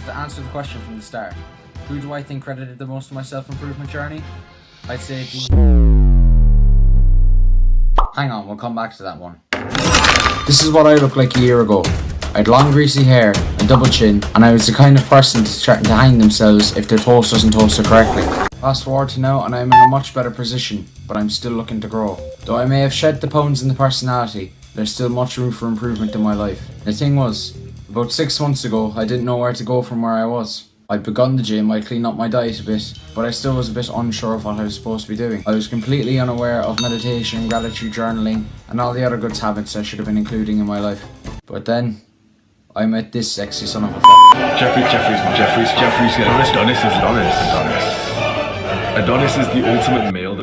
to answer the question from the start, who do I think credited the most of my self-improvement journey? I'd say it'd be... Hang on, we'll come back to that one. This is what I looked like a year ago. I had long greasy hair, a double chin, and I was the kind of person to threaten to hang themselves if their toast wasn't toasted correctly. Fast forward to now and I'm in a much better position, but I'm still looking to grow. Though I may have shed the pounds in the personality, there's still much room for improvement in my life. The thing was, about 6 months ago I didn't know where to go from where I was. I'd begun the gym, I'd cleaned up my diet a bit, but I still was a bit unsure of what I was supposed to be doing. I was completely unaware of meditation, gratitude journaling, and all the other good habits I should have been including in my life. But then, I met this sexy son of a Jeffrey's Adonis is Adonis. Adonis is the ultimate male.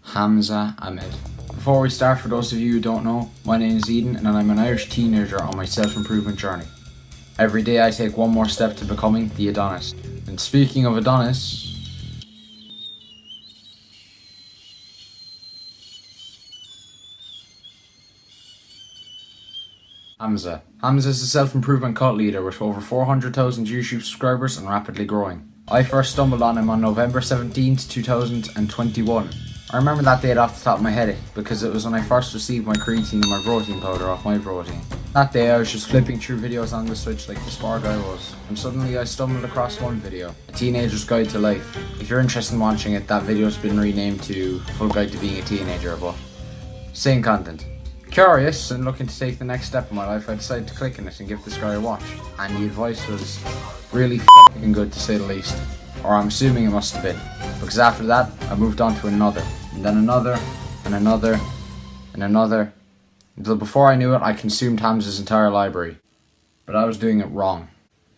Hamza Ahmed. Before we start, for those of you who don't know, my name is Eden and I'm an Irish teenager on my self-improvement journey. Every day I take one more step to becoming the Adonis. And speaking of Adonis... Hamza. Hamza is a self-improvement cult leader with over 400,000 YouTube subscribers and rapidly growing. I first stumbled on him on November 17th, 2021. I remember that date off the top of my head because it was when I first received my creatine and my protein powder off MyProtein. That day I was just flipping through videos on the Switch like the spar guy was, and suddenly I stumbled across one video, A Teenager's Guide to Life. If you're interested in watching it, that video's been renamed to Full Guide to Being a Teenager, but same content. Curious and looking to take the next step in my life, I decided to click on it and give this guy a watch. And the advice was really f***ing good to say the least. Or I'm assuming it must have been. Because after that, I moved on to another. And then another, and another, and another. Until before I knew it, I consumed Hamza's entire library. But I was doing it wrong.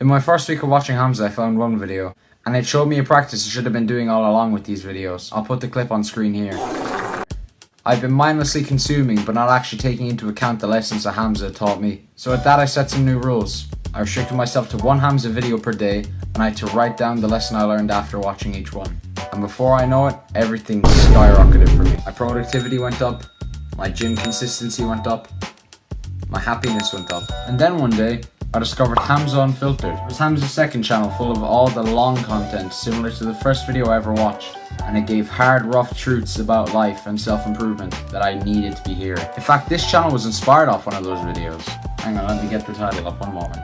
In my first week of watching Hamza, I found one video. And it showed me a practice I should have been doing all along with these videos. I'll put the clip on screen here. I've been mindlessly consuming, but not actually taking into account the lessons that Hamza had taught me. So with that I set some new rules. I restricted myself to one Hamza video per day, and I had to write down the lesson I learned after watching each one. And before I know it, everything skyrocketed for me. My productivity went up, my gym consistency went up, my happiness went up. And then one day, I discovered Hamza Unfiltered. It was Hamza's second channel full of all the long content similar to the first video I ever watched. And it gave hard, rough truths about life and self-improvement that I needed to be here. In fact, this channel was inspired off one of those videos. Hang on, let me get the title up one moment.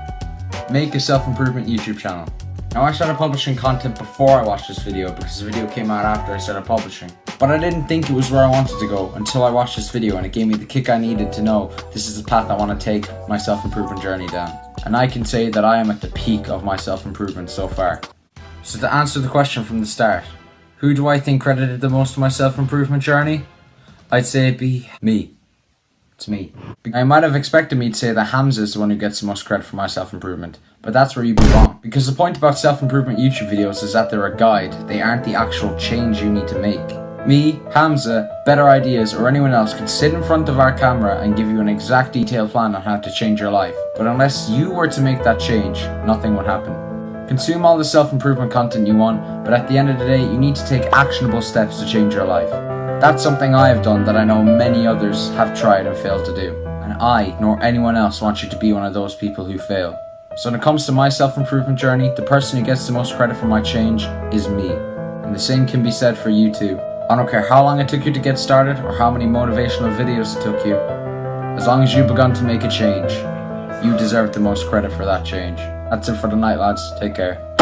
Make a self-improvement YouTube channel. Now I started publishing content before I watched this video because the video came out after I started publishing. But I didn't think it was where I wanted to go until I watched this video, and it gave me the kick I needed to know this is the path I want to take my self-improvement journey down. And I can say that I am at the peak of my self-improvement so far. So to answer the question from the start, who do I think credited the most of my self-improvement journey? I'd say it'd be me. It's me. I might have expected me to say that Hamza is the one who gets the most credit for my self-improvement, but that's where you'd be wrong. Because the point about self-improvement YouTube videos is that they're a guide, they aren't the actual change you need to make. Me, Hamza, Better Ideas, or anyone else can sit in front of our camera and give you an exact detailed plan on how to change your life. But unless you were to make that change, nothing would happen. Consume all the self-improvement content you want, but at the end of the day, you need to take actionable steps to change your life. That's something I have done that I know many others have tried and failed to do. And I, nor anyone else, wants you to be one of those people who fail. So when it comes to my self-improvement journey, the person who gets the most credit for my change is me. And the same can be said for you too. I don't care how long it took you to get started or how many motivational videos it took you. As long as you've begun to make a change, you deserve the most credit for that change. That's it for the night, lads. Take care.